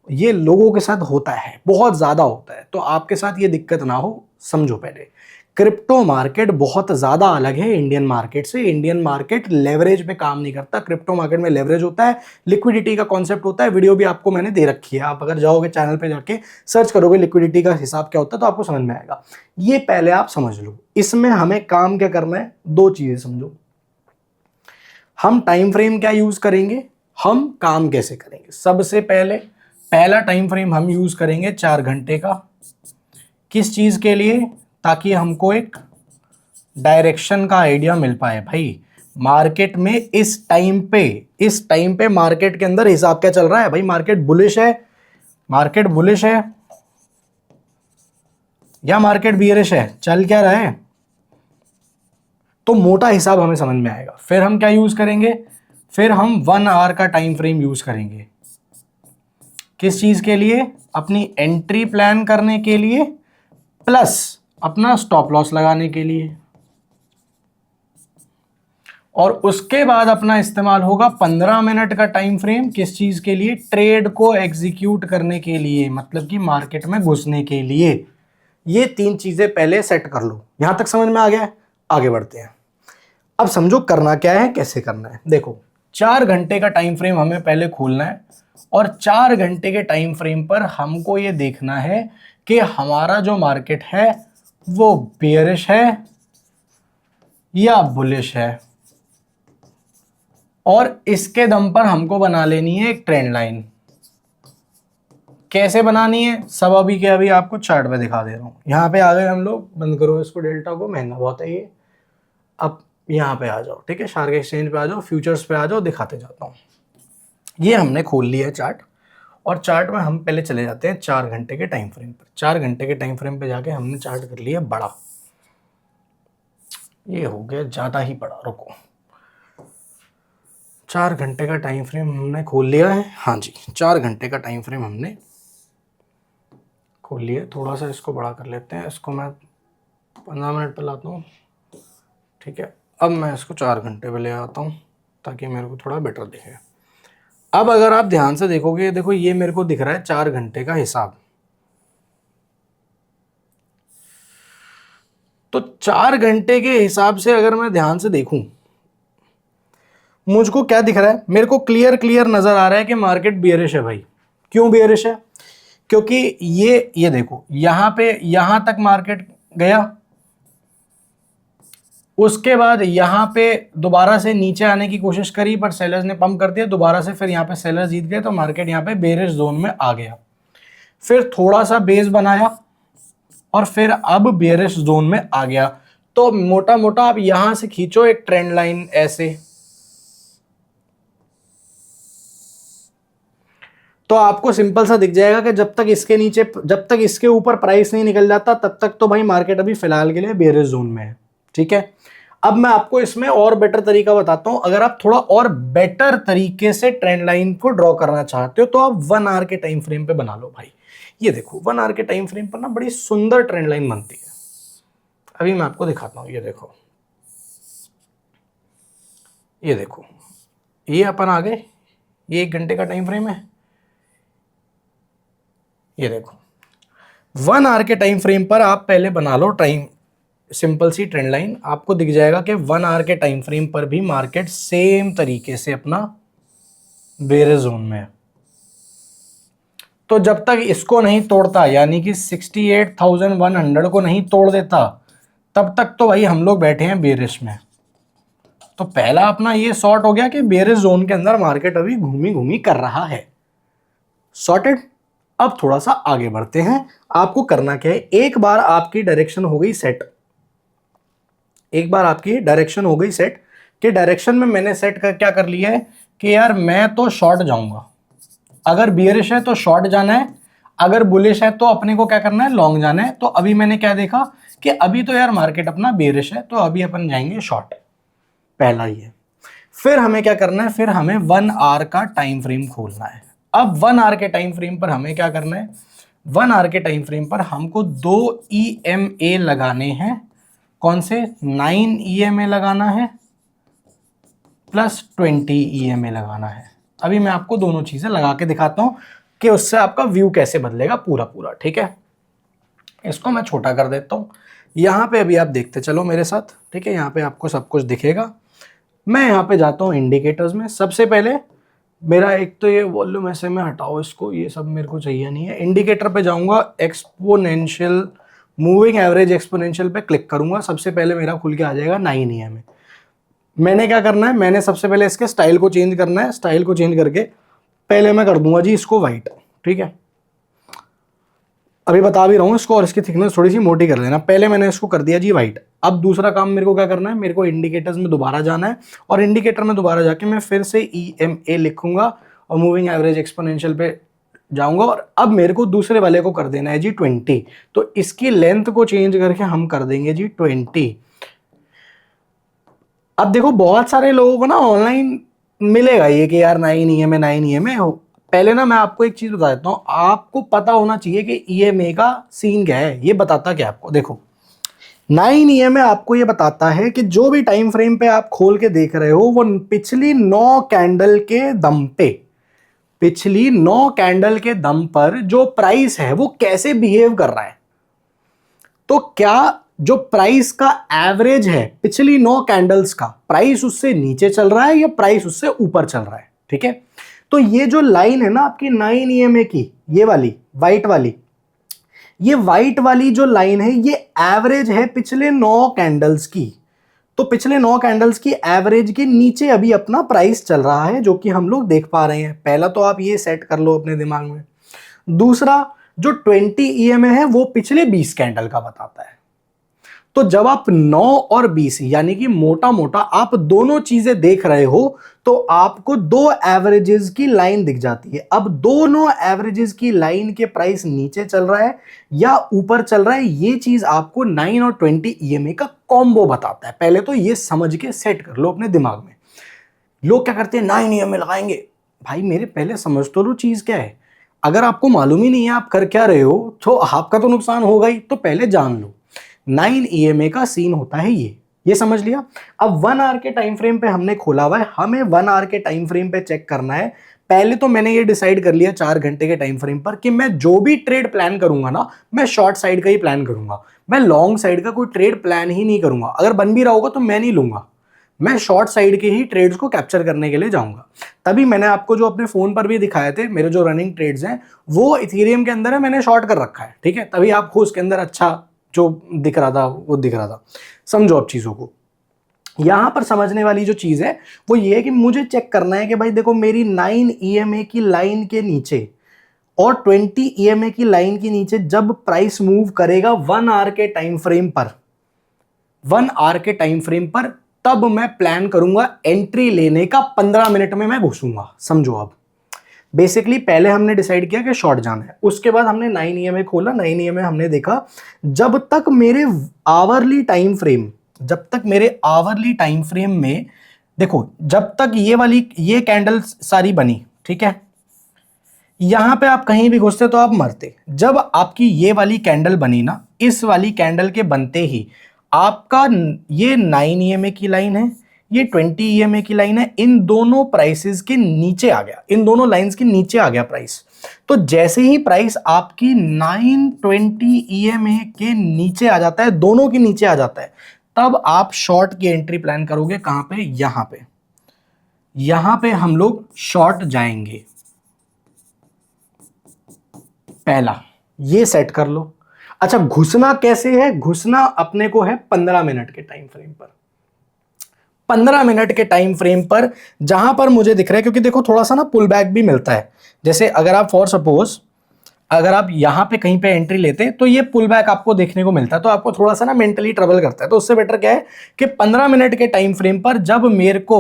ये लोगों के साथ होता है, बहुत ज्यादा होता है, तो आपके साथ ये दिक्कत ना हो, समझो पहले। क्रिप्टो मार्केट बहुत ज़्यादा अलग है इंडियन मार्केट से। इंडियन मार्केट लेवरेज पे काम नहीं करता, क्रिप्टो मार्केट में लेवरेज होता है, लिक्विडिटी का कॉन्सेप्ट होता है। वीडियो भी आपको मैंने दे रखी है, आप अगर जाओगे चैनल पे जाके सर्च करोगे लिक्विडिटी का हिसाब क्या होता है तो आपको समझ में आएगा। ये पहले आप समझ लो। इसमें हमें काम क्या करना है, दो चीज़ें समझो। हम टाइम फ्रेम क्या यूज़ करेंगे, हम काम कैसे करेंगे। सबसे पहले पहला टाइम फ्रेम हम यूज़ करेंगे 4 घंटे का। किस चीज़ के लिए, ताकि हमको एक डायरेक्शन का आइडिया मिल पाए। भाई मार्केट में इस टाइम पे मार्केट के अंदर हिसाब क्या चल रहा है। भाई मार्केट बुलिश है, मार्केट बुलिश है या मार्केट बियरिश है, चल क्या रहा है, तो मोटा हिसाब हमें समझ में आएगा। फिर हम क्या यूज करेंगे, फिर हम 1 आवर का टाइम फ्रेम यूज करेंगे। किस चीज के लिए, अपनी एंट्री प्लान करने के लिए, प्लस अपना स्टॉप लॉस लगाने के लिए। और उसके बाद अपना इस्तेमाल होगा 15 मिनट का टाइम फ्रेम। किस चीज के लिए, ट्रेड को एग्जीक्यूट करने के लिए, मतलब कि मार्केट में घुसने के लिए। ये 3 चीजें पहले सेट कर लो। यहां तक समझ में आ गया, आगे बढ़ते हैं। अब समझो करना क्या है, कैसे करना है। देखो 4 घंटे का टाइम फ्रेम हमें पहले खोलना है, और 4 घंटे के टाइम फ्रेम पर हमको ये देखना है कि हमारा जो मार्केट है वो बेयरिश है या बुलिश है। और इसके दम पर हमको बना लेनी है एक ट्रेंड लाइन। कैसे बनानी है, सब अभी के अभी आपको चार्ट पे दिखा दे रहा हूं। यहां पे आ गए हम लोग, बंद करो इसको, डेल्टा को, महंगा बहुत है ये। अब यहां पे आ जाओ, ठीक है, शार्क एक्सचेंज पे आ जाओ, फ्यूचर्स पे आ जाओ, दिखाते जाता हूं। ये हमने खोल लिया है चार्ट, और चार्ट में हम पहले चले जाते हैं 4 घंटे के टाइम फ्रेम पर। 4 घंटे के टाइम फ्रेम पे जाके हमने चार्ट कर लिया बड़ा। ये हो गया ज्यादा ही बड़ा, रुको। 4 घंटे का टाइम फ्रेम हमने खोल लिया है। हाँ जी, 4 घंटे का टाइम फ्रेम हमने खोल लिया। थोड़ा सा इसको बड़ा कर लेते हैं, इसको मैं 15 मिनट पे लाता हूँ, ठीक है। अब मैं इसको 4 घंटे पे ले आता हूँ ताकि मेरे को थोड़ा बेटर दिखे। अब अगर आप ध्यान से देखोगे, देखो ये मेरे को दिख रहा है 4 घंटे का हिसाब। तो 4 घंटे के हिसाब से अगर मैं ध्यान से देखूं, मुझको क्या दिख रहा है, मेरे को क्लियर नजर आ रहा है कि मार्केट बियरिश है। भाई क्यों बियरिश है, क्योंकि ये देखो यहां तक मार्केट गया, उसके बाद यहां पे दोबारा से नीचे आने की कोशिश करी पर सेलर्स ने पंप कर दिया दोबारा से, फिर यहां पे सेलर जीत गए तो मार्केट यहां पे बेयरिश जोन में आ गया। फिर थोड़ा सा बेस बनाया और फिर अब बेयरिश जोन में आ गया। तो मोटा मोटा आप यहां से खींचो एक ट्रेंड लाइन ऐसे, तो आपको सिंपल सा दिख जाएगा कि जब तक इसके ऊपर प्राइस नहीं निकल जाता तब तक तो भाई मार्केट अभी फिलहाल के लिए बेयरिश जोन में है, ठीक है। अब मैं आपको इसमें और बेटर तरीका बताता हूं। अगर आप थोड़ा और बेटर तरीके से ट्रेंड लाइन को ड्रॉ करना चाहते हो तो आप 1 आवर के टाइम फ्रेम पे बना लो। भाई ये देखो 1 आवर के टाइम फ्रेम पर ना बड़ी सुंदर ट्रेंड लाइन बनती है। अभी मैं आपको दिखाता हूं, ये देखो, ये देखो, ये अपन आ गए, ये 1 घंटे का टाइम फ्रेम है। ये देखो 1 आवर के टाइम फ्रेम पर आप पहले बना लो टाइम सिंपल सी ट्रेंड लाइन। आपको दिख जाएगा कि 1 आवर के टाइम फ्रेम पर भी मार्केट सेम तरीके से अपना बेयरिश जोन में है। तो जब तक इसको नहीं तोड़ता, यानी कि 68,100 को नहीं तोड़ देता, तब तक तो भाई हम लोग बैठे हैं बेरिश में। तो पहला अपना ये सॉर्ट हो गया कि बेरिश जोन के अंदर मार्केट अभी घूमी घूमी कर रहा है। सॉर्टेड। अब थोड़ा सा आगे बढ़ते हैं। आपको करना क्या है, एक बार आपकी डायरेक्शन हो गई सेट, एक बार आपकी डायरेक्शन हो गई सेट, कि डायरेक्शन में मैंने सेट कर क्या कर लिया है कि यार मैं तो शॉर्ट जाऊंगा, अगर बियरिश है तो शॉर्ट जाना है, अगर बुलिश है तो अपने को क्या करना है, लॉन्ग जाना है। तो अभी मैंने क्या देखा कि अभी तो यार मार्केट अपना बियरिश है, तो अभी अपन जाएंगे शॉर्ट, पहला ही है। फिर हमें क्या करना है, फिर हमें 1 आवर का टाइम फ्रेम खोलना है। अब 1 आवर के टाइम फ्रेम पर हमें क्या करना है, 1 आवर के टाइम फ्रेम पर हमको 2 EMA लगाने हैं। कौन से, 9 EMA लगाना है प्लस 20 EMA लगाना है। अभी मैं आपको दोनों चीजें लगा के दिखाता हूं कि उससे आपका व्यू कैसे बदलेगा पूरा पूरा, ठीक है। इसको मैं छोटा कर देता हूं। यहां पे अभी आप देखते चलो मेरे साथ, ठीक है। यहां पे आपको सब कुछ दिखेगा। मैं यहाँ पे जाता हूँ इंडिकेटर्स में। सबसे पहले मेरा एक तो ये वॉल्यूम ऐसे में हटाओ इसको, ये सब मेरे को चाहिए नहीं है। इंडिकेटर पे जाऊंगा, एक्सपोनेंशियल मूविंग एवरेज एक्सपोनेंशियल पे क्लिक करूंगा। सबसे पहले मेरा खुल के आ जाएगा 9 EMA। मैंने क्या करना है, मैंने सबसे पहले इसके स्टाइल को चेंज करना है। स्टाइल को चेंज करके पहले मैं कर दूंगा जी इसको वाइट, ठीक है। अभी बता भी रहा हूँ इसको, और इसकी थिकनेस थोड़ी सी मोटी कर लेना। पहले मैंने इसको कर दिया जी वाइट। अब दूसरा काम मेरे को क्या करना है, मेरे को इंडिकेटर्स में दोबारा जाना है, और इंडिकेटर में दोबारा जाके मैं फिर से EMA लिखूंगा और मूविंग एवरेज एक्सपोनेंशियल पे जाऊंगा। और अब मेरे को दूसरे वाले को कर देना है जी 20। तो इसकी लेंथ को चेंज करके हम कर देंगे जी 20। अब देखो बहुत सारे लोगों को ना ऑनलाइन मिलेगा ये कि यार 9 EMA 9 EMA हो। पहले ना मैं आपको एक चीज बता देता हूं, आपको पता होना चाहिए कि EMA का सीन क्या है। ये बताता क्या आपको, देखो 9 EMA आपको ये बताता है कि जो भी टाइम फ्रेम पे आप खोल के देख रहे हो वो पिछली 9 कैंडल के दम पे, पिछली 9 कैंडल के दम पर जो प्राइस है वो कैसे बिहेव कर रहा है। तो क्या जो प्राइस का एवरेज है पिछली 9 कैंडल्स का, प्राइस उससे नीचे चल रहा है या प्राइस उससे ऊपर चल रहा है, ठीक है। तो ये जो लाइन है ना आपकी 9 EMA की, ये वाली व्हाइट वाली, ये व्हाइट वाली जो लाइन है ये एवरेज है पिछले 9 कैंडल्स की। तो पिछले 9 कैंडल्स की एवरेज के नीचे अभी अपना प्राइस चल रहा है, जो कि हम लोग देख पा रहे हैं। पहला तो आप ये सेट कर लो अपने दिमाग में। दूसरा, जो 20 EMA है वो पिछले 20 कैंडल का बताता है। तो जब आप 9 और 20 यानी कि मोटा मोटा आप दोनों चीजें देख रहे हो, तो आपको दो एवरेजेस की लाइन दिख जाती है। अब दोनों एवरेजेस की लाइन के प्राइस नीचे चल रहा है या ऊपर चल रहा है, ये चीज आपको 9 और 20 EMA का कॉम्बो बताता है। पहले तो ये समझ के सेट कर लो अपने दिमाग में। लोग क्या करते हैं, 9 EMA लगाएंगे। भाई मेरे पहले समझ तो लो चीज क्या है। अगर आपको मालूम ही नहीं है आप कर क्या रहे हो, तो आपका तो नुकसान होगा ही। तो पहले जान लो 9 EMA का सीन होता है ये समझ लिया। अब 1 आवर के टाइम फ्रेम पे हमने खोला हुआ है, हमें 1 आवर के टाइम फ्रेम पे चेक करना है। पहले तो मैंने ये डिसाइड कर लिया 4 घंटे के टाइम फ्रेम पर कि मैं जो भी ट्रेड प्लान करूंगा ना, मैं शॉर्ट साइड का ही प्लान करूंगा। मैं लॉन्ग साइड का कोई ट्रेड प्लान ही नहीं करूंगा। अगर बन भी रहा होगा तो मैं नहीं लूंगा, मैं शॉर्ट साइड के ही ट्रेड्स को कैप्चर करने के लिए जाऊंगा। तभी मैंने आपको जो अपने फोन पर भी दिखाए थे, मेरे जो रनिंग ट्रेड्स हैं वो इथेरियम के अंदर है, मैंने शॉर्ट कर रखा है, ठीक है। तभी आपको उसके अंदर अच्छा जो दिख रहा था वो दिख रहा था। समझो अब चीजों को। यहां पर समझने वाली जो चीज है वो ये है कि मुझे चेक करना है कि भाई देखो मेरी 9 EMA की लाइन के नीचे और 20 EMA की लाइन के नीचे जब प्राइस मूव करेगा 1 आवर के टाइम फ्रेम पर, 1 आवर के टाइम फ्रेम पर, तब मैं प्लान करूंगा एंट्री लेने का। 15 मिनट में मैं घुसूंगा। समझो अब बेसिकली पहले हमने डिसाइड किया कि शॉर्ट जाना है, उसके बाद हमने 9 EMA खोला। 9 EMA हमने देखा, जब तक मेरे आवरली टाइम फ्रेम, जब तक मेरे आवरली टाइम फ्रेम में देखो, जब तक ये कैंडल सारी बनी, ठीक है, यहां पे आप कहीं भी घुसते तो आप मरते। जब आपकी ये वाली कैंडल बनी ना, इस वाली कैंडल के बनते ही आपका ये 9 EMA की लाइन है, ये 20 EMA की लाइन है, इन दोनों प्राइसेस के नीचे आ गया, इन दोनों लाइंस के नीचे आ गया प्राइस। तो जैसे ही प्राइस आपकी 920 EMA के नीचे आ जाता है, दोनों के नीचे आ जाता है, तब आप शॉर्ट की एंट्री प्लान करोगे। कहां पे, यहां पे हम लोग शॉर्ट जाएंगे। पहला ये सेट कर लो। अच्छा, घुसना कैसे है? घुसना अपने को है 15 मिनट के टाइम फ्रेम पर। 15 मिनट के टाइम फ्रेम पर जहां पर मुझे दिख रहा है, क्योंकि देखो थोड़ा सा ना पुल बैक भी मिलता है। जैसे अगर आप फॉर सपोज अगर आप यहां पे कहीं पे एंट्री लेते तो ये पुल बैक आपको देखने को मिलता है, तो आपको थोड़ा सा ना मेंटली ट्रबल करता है। तो उससे बेटर क्या है कि 15 मिनट के टाइम फ्रेम पर जब मेरे को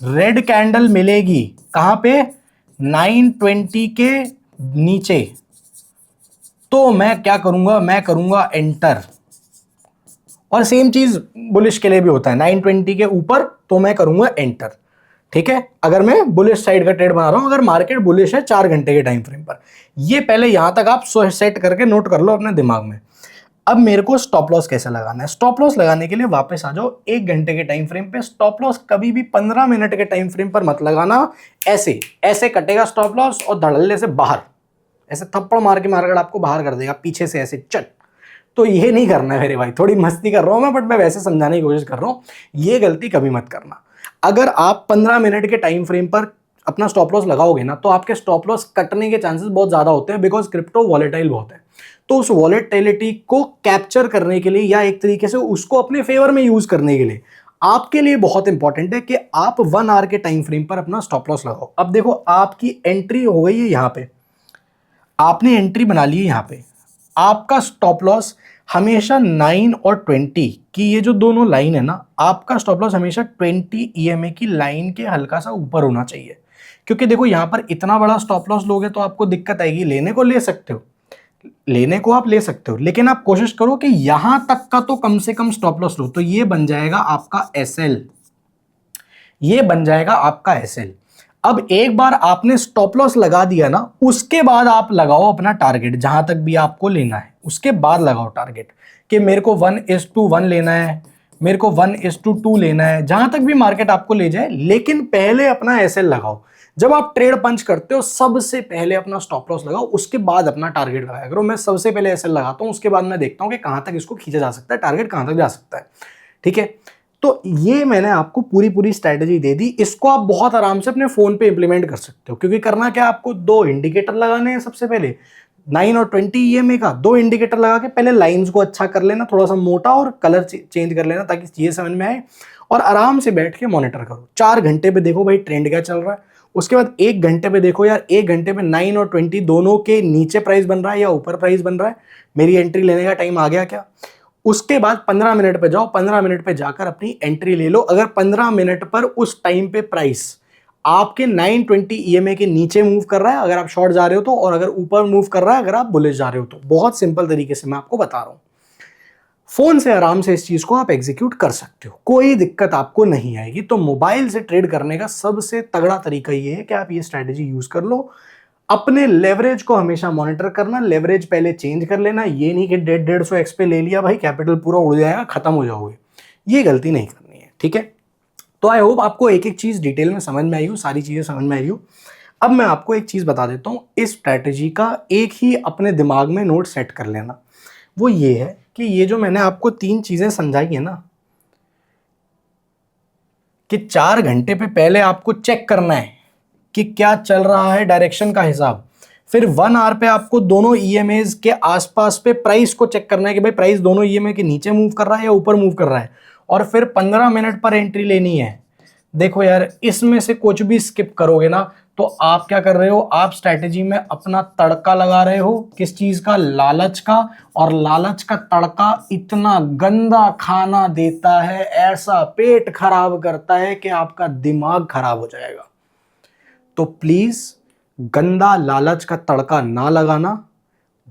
रेड कैंडल मिलेगी कहां पे, 920 के नीचे, तो मैं क्या करूंगा, मैं करूंगा एंटर। और सेम चीज बुलिश के लिए भी होता है, 920 के ऊपर तो मैं करूंगा एंटर। ठीक है, अगर मैं बुलिश साइड का ट्रेड बना रहा हूं, अगर मार्केट बुलिश है 4 घंटे के टाइम फ्रेम पर। ये पहले यहां तक आप सेट करके नोट कर लो अपने दिमाग में। अब मेरे को स्टॉप लॉस कैसे लगाना है? स्टॉप लॉस लगाने के लिए वापस आ जाओ 1 घंटे के टाइम फ्रेम पे। स्टॉप लॉस कभी भी 15 मिनट के टाइम फ्रेम पर मत लगाना। ऐसे ऐसे कटेगा स्टॉप लॉस और धड़ल्ले से बाहर, ऐसे थप्पड़ मार के मार्केट आपको बाहर कर देगा पीछे से ऐसे चट। तो ये नहीं करना है मेरे भाई, थोड़ी मस्ती कर रहा हूं मैं, बट मैं वैसे समझाने की कोशिश कर रहा हूं। ये गलती कभी मत करना। अगर आप 15 मिनट के टाइम फ्रेम पर अपना स्टॉप लॉस लगाओगे ना, तो आपके स्टॉप लॉस कटने के चांसेस बहुत ज्यादा होते हैं, बिकॉज क्रिप्टो वॉलेटाइल बहुत है। तो उस वॉलेटिलिटी को कैप्चर करने के लिए या एक तरीके से उसको अपने फेवर में यूज करने के लिए आपके लिए बहुत इंपॉर्टेंट है कि आप 1 आवर के टाइम फ्रेम पर अपना स्टॉप लॉस लगाओ। अब देखो आपकी एंट्री हो गई है यहां पे, आपने एंट्री बना ली है यहां पे। आपका स्टॉप लॉस हमेशा 9 और 20 की, ये जो दोनों लाइन है ना, आपका स्टॉप लॉस हमेशा 20 ईएमए की लाइन के हल्का सा ऊपर होना चाहिए। क्योंकि देखो यहां पर इतना बड़ा स्टॉप लॉस लोगे तो आपको दिक्कत आएगी। लेने को ले सकते हो, लेने को आप ले सकते हो, लेकिन आप कोशिश करो कि यहां तक का तो कम से कम स्टॉप लॉस लो। तो ये बन जाएगा आपका एसएल, ये बन जाएगा आपका एसएल। अब एक बार आपने स्टॉप लॉस लगा दिया ना, उसके बाद आप लगाओ अपना टारगेट जहां तक भी आपको लेना है। उसके बाद लगाओ टारगेट कि मेरे को 1:1 लेना है, मेरे को 1:2 लेना है, जहां तक भी मार्केट आपको ले जाए। लेकिन पहले अपना एसएल लगाओ। जब आप ट्रेड पंच करते हो सबसे पहले अपना स्टॉप लॉस लगाओ, उसके बाद अपना टारगेट लगाया करो। मैं सबसे पहले एसएल लगाता हूं, उसके बाद मैं देखता हूं कि कहां तक इसको खींचा जा सकता है, टारगेट कहां तक जा सकता है। ठीक है, तो ये मैंने आपको पूरी पूरी स्ट्रैटेजी दे दी। इसको आप बहुत आराम से अपने फोन पे इंप्लीमेंट कर सकते हो, क्योंकि करना क्या, आपको 2 इंडिकेटर लगाने हैं। सबसे पहले 9 और 20 ईएमए का 2 इंडिकेटर लगा के पहले लाइंस को अच्छा कर लेना, थोड़ा सा मोटा, और कलर चेंज कर लेना ताकि चीजें समझ में आए। और आराम से बैठ के मॉनिटर करो। 4 घंटे पे देखो भाई ट्रेंड क्या चल रहा है। उसके बाद 1 घंटे पे देखो यार, 1 घंटे में 9 और 20 दोनों के नीचे प्राइस बन रहा है या ऊपर प्राइस बन रहा है, मेरी एंट्री लेने का टाइम आ गया क्या। उसके बाद 15 मिनट पे जाओ, 15 मिनट पे जाकर अपनी एंट्री ले लो। अगर 15 मिनट पर उस टाइम पे प्राइस आपके 920 ईएमए के नीचे मूव कर रहा है अगर आप शॉर्ट जा रहे हो तो, और अगर ऊपर मूव कर रहा है अगर आप बुलिश जा रहे हो तो। बहुत सिंपल तरीके से मैं आपको बता रहा हूं, फोन से आराम से इस चीज को आप एग्जीक्यूट कर सकते हो, कोई दिक्कत आपको नहीं आएगी। तो मोबाइल से ट्रेड करने का सबसे तगड़ा तरीका ये है कि आप ये स्ट्रैटेजी यूज कर लो। अपने लेवरेज को हमेशा मॉनिटर करना, लेवरेज पहले चेंज कर लेना। ये नहीं कि 150 एक्स पे ले लिया भाई, कैपिटल पूरा उड़ जाएगा, खत्म हो जाओगे, ये गलती नहीं करनी है। ठीक है, तो आई होप आपको एक एक चीज डिटेल में समझ में आई हो, सारी चीजें समझ में आई हो। अब मैं आपको एक चीज बता देता हूं, इस स्ट्रैटेजी का एक ही अपने दिमाग में नोट सेट कर लेना। वो ये है कि ये जो मैंने आपको 3 चीजें समझाई है ना, कि 4 घंटे पे पहले आपको चेक करना है कि क्या चल रहा है, डायरेक्शन का हिसाब। फिर 1 आवर पे आपको दोनों ईएमएज के आसपास पे प्राइस को चेक करना है कि भाई प्राइस दोनों ईएमए के नीचे मूव कर रहा है या ऊपर मूव कर रहा है। और फिर 15 मिनट पर एंट्री लेनी है। देखो यार, इसमें से कुछ भी स्किप करोगे ना तो आप क्या कर रहे हो, आप स्ट्रैटेजी में अपना तड़का लगा रहे हो। किस चीज का? लालच का। और लालच का तड़का इतना गंदा खाना देता है, ऐसा पेट खराब करता है कि आपका दिमाग खराब हो जाएगा। तो प्लीज गंदा लालच का तड़का ना लगाना,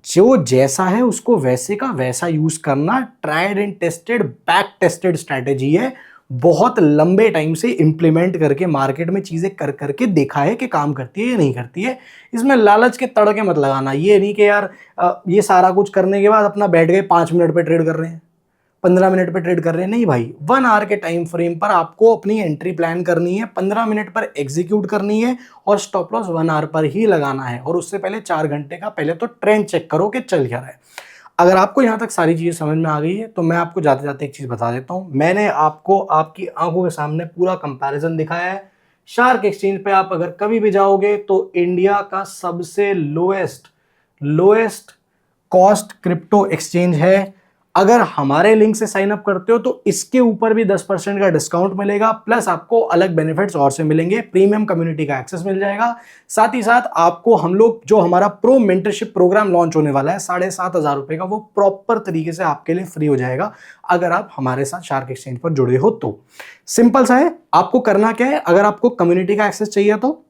जो जैसा है उसको वैसे का वैसा यूज करना। Tried and tested, back tested strategy है, बहुत लंबे टाइम से इंप्लीमेंट करके मार्केट में चीजें कर करके देखा है कि काम करती है या नहीं करती है। इसमें लालच के तड़के मत लगाना। ये नहीं कि यार ये सारा कुछ करने के बाद अपना बैठ गए 5 मिनट पे ट्रेड कर रहे हैं, 15 मिनट पे ट्रेड कर रहे हैं। नहीं भाई, 1 आवर के टाइम फ्रेम पर आपको अपनी एंट्री प्लान करनी है, 15 मिनट पर एग्जीक्यूट करनी है, और स्टॉप लॉस 1 आवर पर ही लगाना है। और उससे पहले 4 घंटे का पहले तो ट्रेंड चेक करो कि चल क्या रहा है। अगर आपको यहां तक सारी चीजें समझ में आ गई है तो मैं आपको जाते जाते एक चीज बता देता हूं। मैंने आपको आपकी आंखों के सामने पूरा कंपैरिजन दिखाया है। शार्क एक्सचेंज पे आप अगर कभी भी जाओगे तो इंडिया का सबसे lowest lowest cost crypto exchange है। अगर हमारे लिंक से साइन अप करते हो तो इसके ऊपर भी 10% का डिस्काउंट मिलेगा, प्लस आपको अलग बेनिफिट्स और से मिलेंगे, प्रीमियम कम्युनिटी का एक्सेस मिल जाएगा। साथ ही साथ आपको हम लोग जो हमारा प्रो मेंटरशिप प्रोग्राम लॉन्च होने वाला है 7,500 का, वो प्रॉपर तरीके से आपके लिए फ्री हो जाएगा अगर आप हमारे साथ शार्क एक्सचेंज पर जुड़े हो तो। सिंपल सा है, आपको करना क्या है, अगर आपको कम्युनिटी का एक्सेस चाहिए तो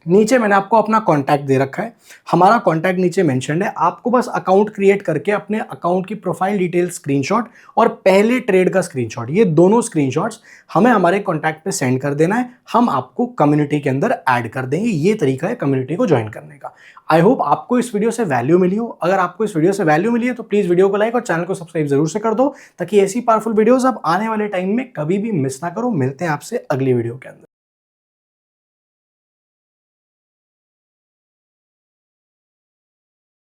नीचे मैंने आपको अपना कॉन्टैक्ट दे रखा है, हमारा कॉन्टैक्ट नीचे मेंशन्ड है। आपको बस अकाउंट क्रिएट करके अपने अकाउंट की प्रोफाइल डिटेल स्क्रीनशॉट और पहले ट्रेड का स्क्रीनशॉट, ये दोनों स्क्रीनशॉट्स हमें हमारे कॉन्टैक्ट पे सेंड कर देना है, हम आपको कम्युनिटी के अंदर ऐड कर देंगे। ये तरीका है कम्युनिटी को ज्वाइन करने का। आई होप आपको इस वीडियो से वैल्यू मिली हो। अगर आपको इस वीडियो से वैल्यू मिली है तो प्लीज वीडियो को लाइक और चैनल को सब्सक्राइब जरूर से कर दो, ताकि ऐसी पावरफुल वीडियोस आप आने वाले टाइम में कभी भी मिस ना करो। मिलते हैं आपसे अगली वीडियो के अंदर।